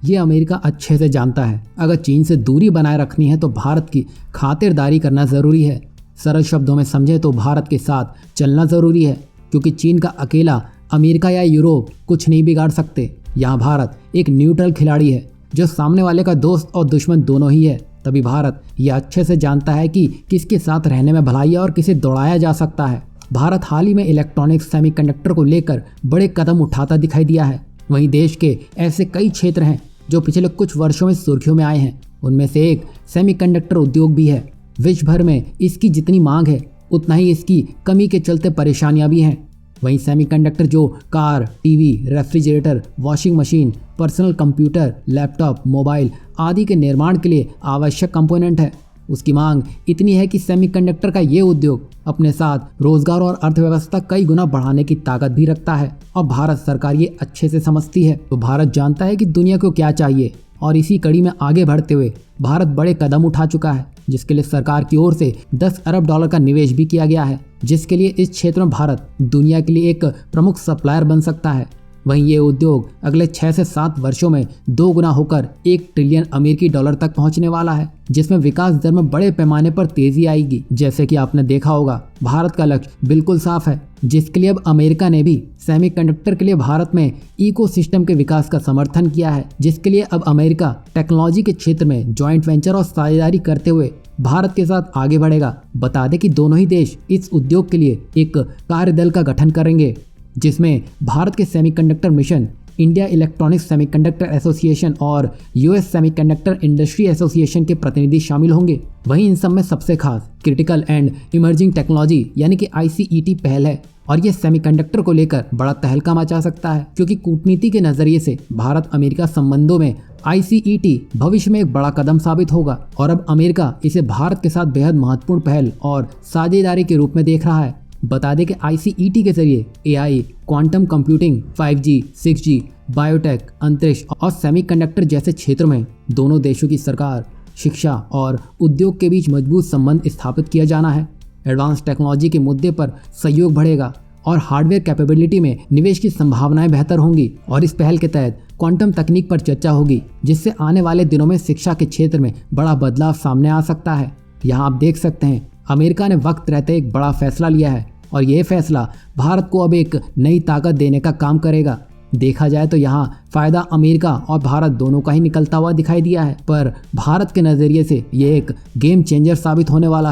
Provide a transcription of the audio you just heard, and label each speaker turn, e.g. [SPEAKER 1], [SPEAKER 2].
[SPEAKER 1] ये अमेरिका अच्छे से जानता है। अगर चीन से दूरी बनाए रखनी है तो भारत की खातिरदारी करना ज़रूरी है। सरल शब्दों में समझे तो भारत के साथ चलना ज़रूरी है, क्योंकि चीन का अकेला अमेरिका या यूरोप कुछ नहीं बिगाड़ सकते। यहाँ भारत एक न्यूट्रल खिलाड़ी है जो सामने वाले का दोस्त और दुश्मन दोनों ही है। तभी भारत यह अच्छे से जानता है कि किसके साथ रहने में भलाई है और किसे दौड़ाया जा सकता है। भारत हाल ही में इलेक्ट्रॉनिक्स सेमीकंडक्टर को लेकर बड़े कदम उठाता दिखाई दिया है। वहीं देश के ऐसे कई क्षेत्र हैं जो पिछले कुछ वर्षों में सुर्खियों में आए हैं। उनमें से एक सेमीकंडक्टर उद्योग भी है। विश्व भर में इसकी जितनी मांग है उतना ही इसकी कमी के चलते परेशानियां भी हैं। वहीं सेमीकंडक्टर जो car, TV, refrigerator, washing machine, personal computer, laptop, mobile आदि के निर्माण के लिए आवश्यक कंपोनेंट है, उसकी मांग इतनी है कि सेमीकंडक्टर का ये उद्योग अपने साथ रोजगार और अर्थव्यवस्था कई गुना बढ़ाने की ताकत भी रखता है। और भारत सरकार ये अच्छे से समझती है। तो भारत जानता है कि दुनिया को क्या चाहिए और इसी कड़ी में आगे बढ़ते हुए भारत बड़े कदम उठा चुका है, जिसके लिए सरकार की ओर से 10 अरब डॉलर का निवेश भी किया गया है, जिसके लिए इस क्षेत्र में भारत दुनिया के लिए एक प्रमुख सप्लायर बन सकता है। वहीं ये उद्योग अगले 6 से 7 वर्षों में 2 गुना होकर 1 ट्रिलियन अमेरिकी डॉलर तक पहुंचने वाला है, जिसमें विकास दर में बड़े पैमाने पर तेजी आएगी। जैसे कि आपने देखा होगा, भारत का लक्ष्य बिल्कुल साफ है, जिसके लिए अब अमेरिका ने भी सेमीकंडक्टर के लिए भारत में इकोसिस्टम के विकास का समर्थन किया है, जिसके लिए अब अमेरिका टेक्नोलॉजी के क्षेत्र में ज्वाइंट वेंचर और साझेदारी करते हुए भारत के साथ आगे बढ़ेगा। बता दें कि दोनों ही देश इस उद्योग के लिए एक कार्यदल का गठन करेंगे, जिसमें भारत के semiconductor mission, India electronics semiconductor association और यूएस सेमीकंडक्टर इंडस्ट्री एसोसिएशन के प्रतिनिधि शामिल होंगे। वहीं इन सब में सबसे खास क्रिटिकल एंड इमर्जिंग टेक्नोलॉजी यानी कि ICET पहल है, और ये सेमीकंडक्टर को लेकर बड़ा तहलका मचा सकता है, क्योंकि कूटनीति के नजरिए से भारत अमेरिका संबंधों में ICET भविष्य में एक बड़ा कदम साबित होगा। और अब अमेरिका इसे भारत के साथ बेहद महत्वपूर्ण पहल और साझेदारी के रूप में देख रहा है। बता दें कि ICET के जरिए AI, quantum computing, 5G, 6G, biotech, अंतरिक्ष और सेमीकंडक्टर जैसे क्षेत्रों में दोनों देशों की सरकार, शिक्षा और उद्योग के बीच मजबूत संबंध स्थापित किया जाना है। एडवांस टेक्नोलॉजी के मुद्दे पर सहयोग बढ़ेगा और हार्डवेयर कैपेबिलिटी में निवेश की संभावनाएं बेहतर होंगी। और इस पहल के तहत क्वांटम तकनीक पर चर्चा होगी, जिससे आने वाले दिनों में शिक्षा के क्षेत्र में बड़ा बदलाव सामने आ सकता है। यहाँ आप देख सकते हैं, अमेरिका ने वक्त रहते एक बड़ा फैसला लिया है, और यह फैसला भारत को अब एक नई ताकत देने का काम करेगा। देखा जाए तो यहाँ फायदा अमेरिका और भारत दोनों का ही निकलता हुआ दिखाई दिया है, पर भारत के नज़रिए से ये एक गेम चेंजर साबित होने वाला है।